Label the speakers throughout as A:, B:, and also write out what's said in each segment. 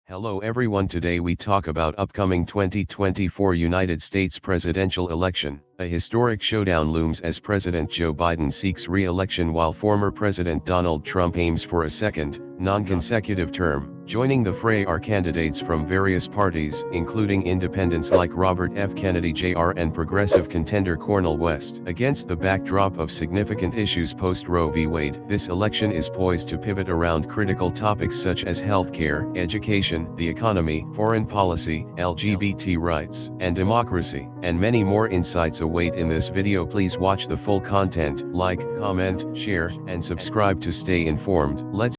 A: Hello everyone, today we talk about upcoming 2024 United States presidential election. A historic showdown looms as President Joe Biden seeks re-election while former President Donald Trump aims for a second, non-consecutive term. Joining the fray are candidates from various parties, including independents like Robert F. Kennedy Jr. and progressive contender Cornel West. Against the backdrop of significant issues post-Roe v. Wade, this election is poised to pivot around critical topics such as healthcare, education, the economy, foreign policy, LGBT rights, and democracy, and many more insights await in this video. Please watch the full content, like, comment, share, and subscribe to stay informed. Let's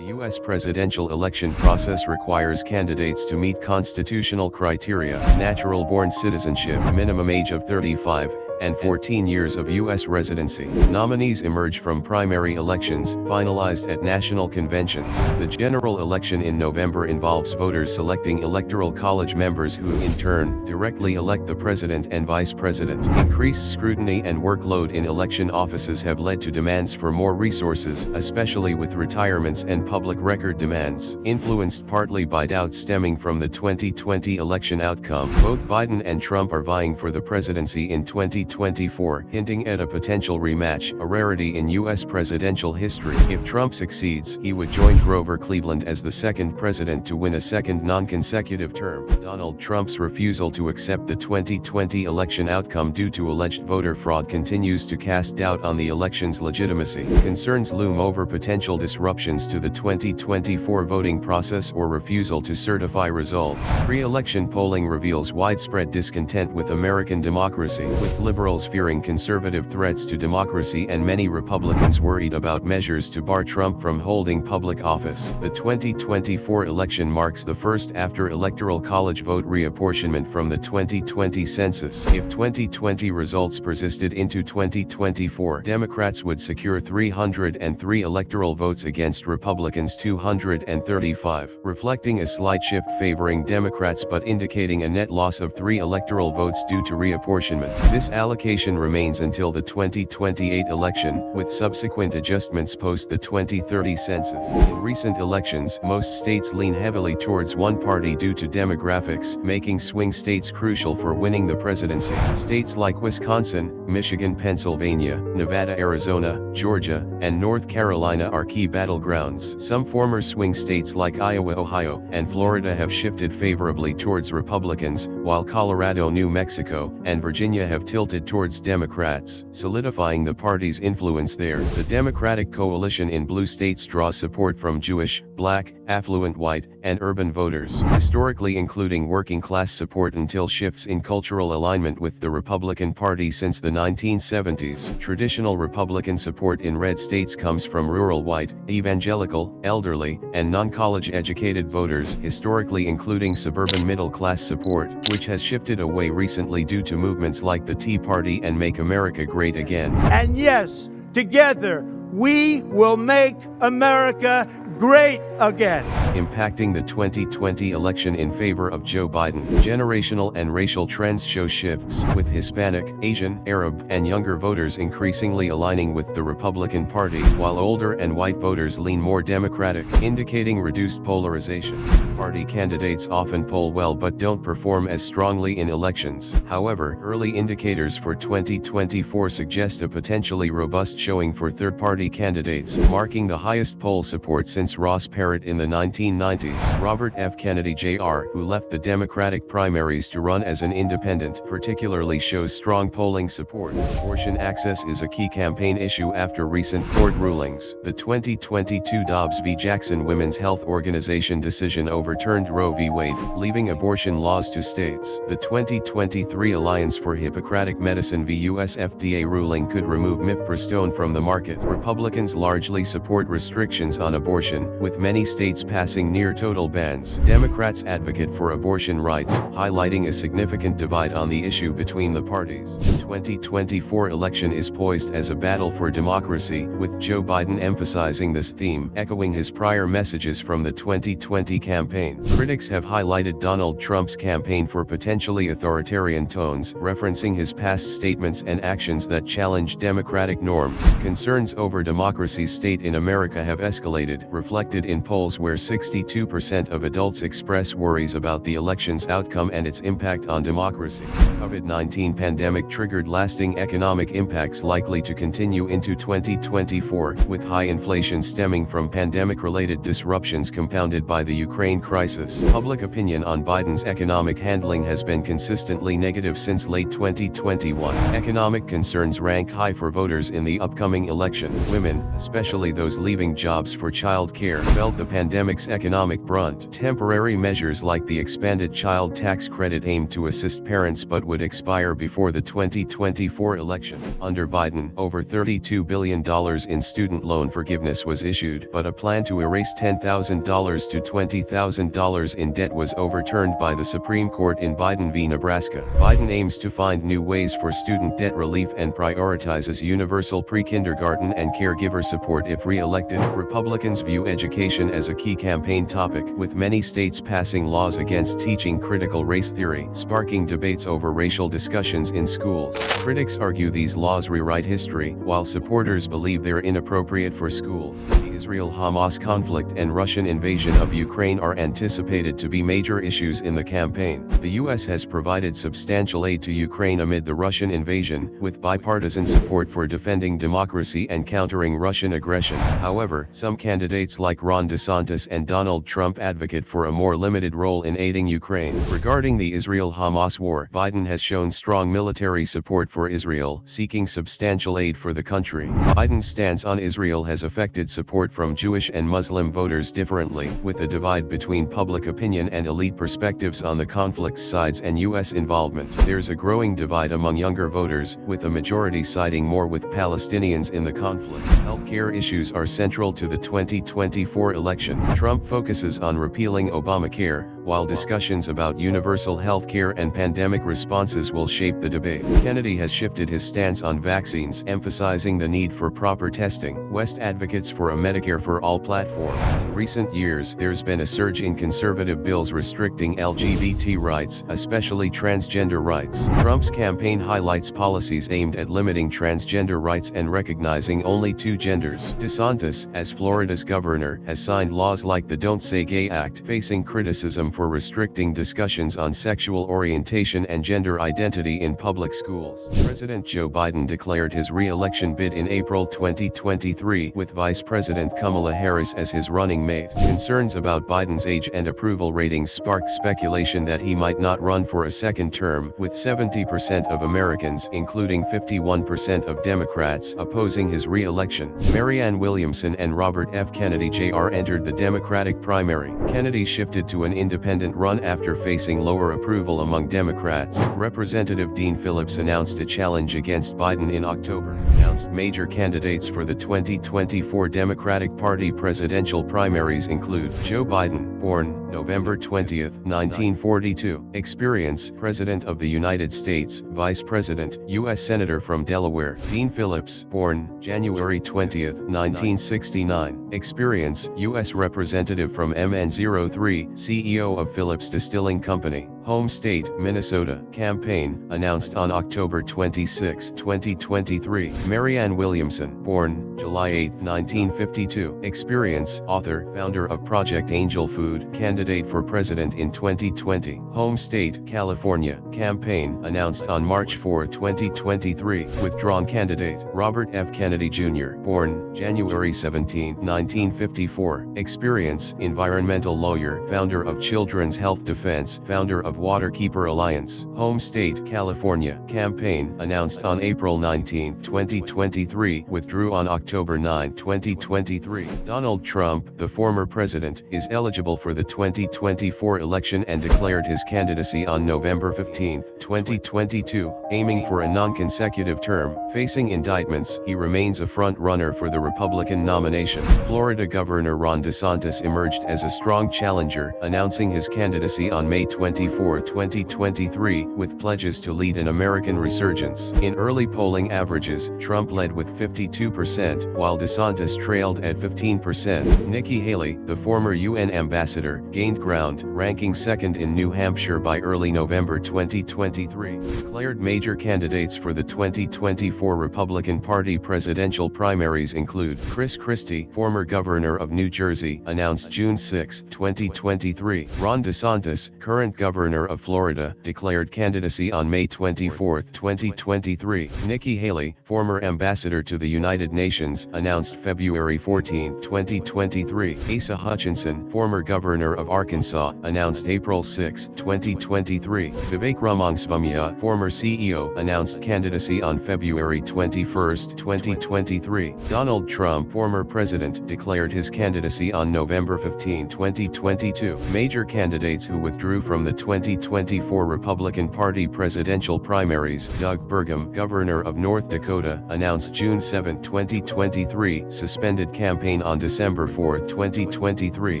A: U.S. presidential election process requires candidates to meet constitutional criteria: natural-born citizenship, minimum age of 35, and 14 years of U.S. residency. Nominees emerge from primary elections, finalized at national conventions. The general election in November involves voters selecting electoral college members who, in turn, directly elect the president and vice president. Increased scrutiny and workload in election offices have led to demands for more resources, especially with retirements and public record demands. Influenced partly by doubts stemming from the 2020 election outcome, both Biden and Trump are vying for the presidency in 2024, hinting at a potential rematch, a rarity in U.S. presidential history. If Trump succeeds, he would join Grover Cleveland as the second president to win a second non-consecutive term. Donald Trump's refusal to accept the 2020 election outcome due to alleged voter fraud continues to cast doubt on the election's legitimacy. Concerns loom over potential disruptions to the 2024 voting process or refusal to certify results. Pre-election polling reveals widespread discontent with American democracy, with liberals fearing conservative threats to democracy and many Republicans worried about measures to bar Trump from holding public office. The 2024 election marks the first after-electoral college vote reapportionment from the 2020 census. If 2020 results persisted into 2024, Democrats would secure 303 electoral votes against Republicans' 235, reflecting a slight shift favoring Democrats but indicating a net loss of 3 electoral votes due to reapportionment. This allocation remains until the 2028 election, with subsequent adjustments post the 2030 census. In recent elections, most states lean heavily towards one party due to demographics, making swing states crucial for winning the presidency. States like Wisconsin, Michigan, Pennsylvania, Nevada, Arizona, Georgia, and North Carolina are key battlegrounds. Some former swing states like Iowa, Ohio, and Florida have shifted favorably towards Republicans, while Colorado, New Mexico, and Virginia have tilted towards Democrats, solidifying the party's influence there. The Democratic coalition in blue states draws support from Jewish, Black, affluent white, and urban voters, historically including working-class support until shifts in cultural alignment with the Republican Party since the 1970s. Traditional Republican support in red states comes from rural white, evangelical, elderly, and non-college educated voters, historically including suburban middle-class support, which has shifted away recently due to movements like the Tea Party and Make America Great Again.
B: And yes, together, we will make America great again.
A: Impacting the 2020 election in favor of Joe Biden. Generational and racial trends show shifts, with Hispanic, Asian, Arab, and younger voters increasingly aligning with the Republican Party, while older and white voters lean more Democratic, indicating reduced polarization. Party candidates often poll well but don't perform as strongly in elections. However, early indicators for 2024 suggest a potentially robust showing for third-party candidates, marking the highest poll support since Ross Perot in the 1990s. Robert F. Kennedy Jr., who left the Democratic primaries to run as an independent, particularly shows strong polling support. Abortion access is a key campaign issue after recent court rulings. The 2022 Dobbs v. Jackson Women's Health Organization decision overturned Roe v. Wade, leaving abortion laws to states. The 2023 Alliance for Hippocratic Medicine v. US FDA ruling could remove mifepristone from the market. Republicans largely support restrictions on abortion, with many states passing passing near-total bans. Democrats advocate for abortion rights, highlighting a significant divide on the issue between the parties. The 2024 election is poised as a battle for democracy, with Joe Biden emphasizing this theme, echoing his prior messages from the 2020 campaign. Critics have highlighted Donald Trump's campaign for potentially authoritarian tones, referencing his past statements and actions that challenge democratic norms. Concerns over democracy's state in America have escalated, reflected in polls where 62% of adults express worries about the election's outcome and its impact on democracy. COVID-19 pandemic triggered lasting economic impacts likely to continue into 2024, with high inflation stemming from pandemic-related disruptions compounded by the Ukraine crisis. Public opinion on Biden's economic handling has been consistently negative since late 2021. Economic concerns rank high for voters in the upcoming election. Women, especially those leaving jobs for child care, felt the pandemic's economic brunt. Temporary measures like the expanded child tax credit aimed to assist parents but would expire before the 2024 election. Under Biden, over $32 billion in student loan forgiveness was issued, but a plan to erase $10,000 to $20,000 in debt was overturned by the Supreme Court in Biden v. Nebraska. Biden aims to find new ways for student debt relief and prioritizes universal pre-kindergarten and caregiver support if re-elected. Republicans view education as a key campaign topic, with many states passing laws against teaching critical race theory, sparking debates over racial discussions in schools. Critics argue these laws rewrite history, while supporters believe they're inappropriate for schools. The Israel-Hamas conflict and Russian invasion of Ukraine are anticipated to be major issues in the campaign. The U.S. has provided substantial aid to Ukraine amid the Russian invasion, with bipartisan support for defending democracy and countering Russian aggression. However, some candidates like Ron DeSantis and Donald Trump advocate for a more limited role in aiding Ukraine. Regarding the Israel-Hamas war, Biden has shown strong military support for Israel, seeking substantial aid for the country. Biden's stance on Israel has affected support from Jewish and Muslim voters differently, with a divide between public opinion and elite perspectives on the conflict's sides and U.S. involvement. There's a growing divide among younger voters, with a majority siding more with Palestinians in the conflict. Healthcare issues are central to the 2024 election. Trump focuses on repealing Obamacare, while discussions about universal health care and pandemic responses will shape the debate. Kennedy has shifted his stance on vaccines, emphasizing the need for proper testing. West advocates for a Medicare for All platform. In recent years, there's been a surge in conservative bills restricting LGBT rights, especially transgender rights. Trump's campaign highlights policies aimed at limiting transgender rights and recognizing only two genders. DeSantis, as Florida's governor, has signed laws like the Don't Say Gay Act, facing criticism for restricting discussions on sexual orientation and gender identity in public schools. President Joe Biden declared his re-election bid in April 2023, with Vice President Kamala Harris as his running mate. Concerns about Biden's age and approval ratings sparked speculation that he might not run for a second term, with 70% of Americans, including 51% of Democrats, opposing his re-election. Marianne Williamson and Robert F. Kennedy Jr. entered the Democratic primary. Kennedy shifted to an independent run after facing lower approval among Democrats. Representative Dean Phillips announced a challenge against Biden in October. Announced major candidates for the 2024 Democratic Party presidential primaries include Joe Biden, born November 20, 1942, experience, President of the United States, Vice President, U.S. Senator from Delaware. Dean Phillips, born January 20, 1969, experience, U.S. Representative from MN03, CEO of Phillips Distilling Company, home state, Minnesota. Campaign, announced on October 26, 2023. Marianne Williamson, born July 8, 1952, experience, author, founder of Project Angel Food, candidate for president in 2020, home state, California. Campaign, announced on March 4, 2023. Withdrawn candidate, Robert F. Kennedy Jr., born January 17, 1954, experience, environmental lawyer, founder of Children's Health Defense, founder of Waterkeeper Alliance, home state, California. Campaign, announced on April 19, 2023, withdrew on October 9, 2023. Donald Trump, the former president, is eligible for the 2024 election and declared his candidacy on November 15, 2022, aiming for a non-consecutive term. Facing indictments, he remains a front-runner for the Republican nomination. Florida Governor Ron DeSantis emerged as a strong challenger, announcing his candidacy on May 24, 2023, with pledges to lead an American resurgence. In early polling averages, Trump led with 52%, while DeSantis trailed at 15%. Nikki Haley, the former UN ambassador, gained ground, ranking second in New Hampshire by early November 2023. Declared major candidates for the 2024 Republican Party presidential primaries include Chris Christie, former governor of New Jersey, announced June 6, 2023. Ron DeSantis, current governor of Florida, declared candidacy on May 24, 2023. Nikki Haley, former ambassador to the United Nations, announced February 14, 2023. Asa Hutchinson, former governor of Arkansas, announced April 6, 2023. Vivek Ramaswamy, former CEO, announced candidacy on February 21, 2023. Donald Trump, former president, declared his candidacy on November 15, 2022. Major candidates who withdrew from the 2024 Republican Party presidential primaries: Doug Burgum, governor of North Dakota, announced June 7, 2023, suspended campaign on December 4, 2023.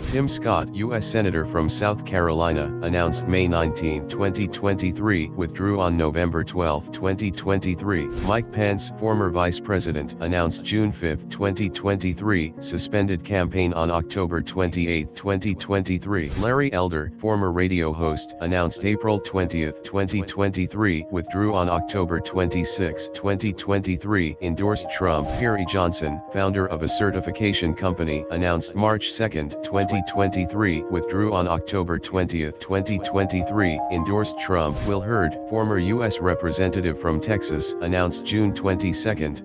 A: Tim Scott, U.S. Senator from South Carolina, announced May 19, 2023, withdrew on November 12, 2023. Mike Pence, former vice president, announced June 5, 2023, suspended campaign on October 28, 2023. Larry Elder, former radio host, announced April 20, 2023, withdrew on October 26, 2023, endorsed Trump. Harry Johnson, founder of a certification company, announced March 2, 2023, withdrew on October 20, 2023, endorsed Trump. Will Hurd, former U.S. representative from Texas, announced June 22,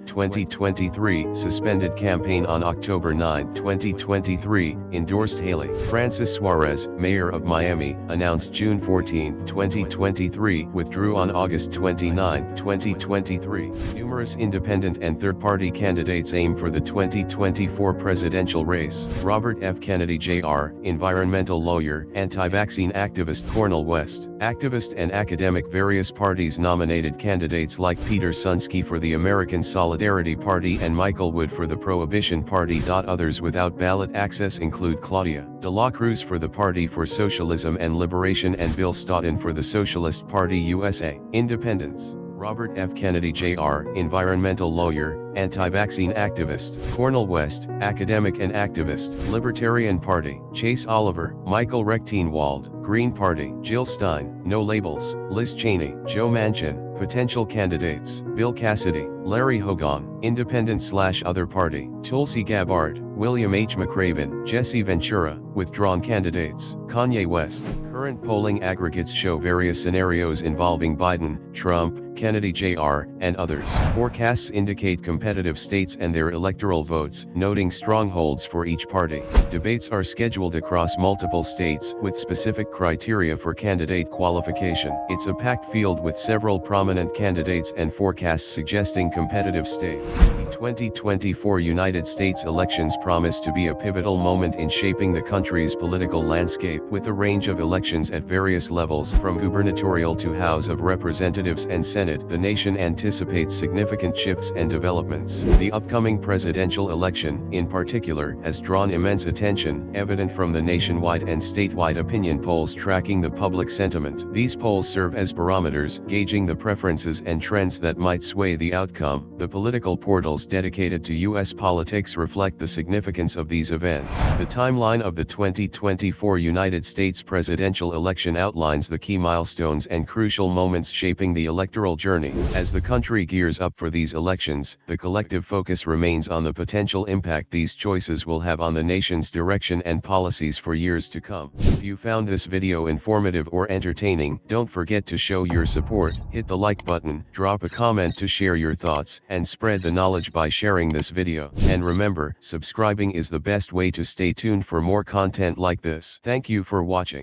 A: 2023, suspended campaign on October 9, 2023, endorsed Haley. Francis Suarez, mayor of Miami, announced June 14, 2023, withdrew on August 29, 2023. Numerous independent and third-party candidates aim for the 2024 presidential race. Robert F. Kennedy Jr., environmental lawyer, anti-vaccine activist. Cornel West, activist and academic. Various parties nominated candidates like Peter Sunsky for the American Solidarity Party and Michael Wood for the Prohibition Party. Others without ballot access include Claudia de la Cruz for the Party for Socialism and Liberation and Bill Stoughton for the Socialist Party USA. Independents: Robert F. Kennedy Jr., environmental lawyer, anti-vaccine activist. Cornel West, academic and activist. Libertarian Party: Chase Oliver, Michael Rectenwald. Green Party: Jill Stein. No labels: Liz Cheney, Joe Manchin. Potential candidates: Bill Cassidy, Larry Hogan. Independent/other party: Tulsi Gabbard, William H. McRaven, Jesse Ventura. Withdrawn candidates: Kanye West. Current polling aggregates show various scenarios involving Biden, Trump, Kennedy Jr., and others. Forecasts indicate competitive states and their electoral votes, noting strongholds for each party. Debates are scheduled across multiple states with specific criteria for candidate qualification. It's a packed field with several prominent candidates and forecasts suggesting competitive states. The 2024 United States elections promise to be a pivotal moment in shaping the country's political landscape, with a range of elections at various levels from gubernatorial to House of Representatives and Senate. The nation anticipates significant shifts and developments. The upcoming presidential election, in particular, has drawn immense attention, evident from the nationwide and statewide opinion polls tracking the public sentiment. These polls serve as barometers, gauging the preferences and trends that might sway the outcome. The political portals dedicated to U.S. politics reflect the significance of these events. The timeline of the 2024 United States presidential election outlines the key milestones and crucial moments shaping the electoral journey. As the country gears up for these elections, the collective focus remains on the potential impact these choices will have on the nation's direction and policies for years to come. If you found this video informative or entertaining, don't forget to show your support, hit the like button, drop a comment to share your thoughts, and spread the knowledge by sharing this video. And remember, subscribing is the best way to stay tuned for more content like this. Thank you for watching.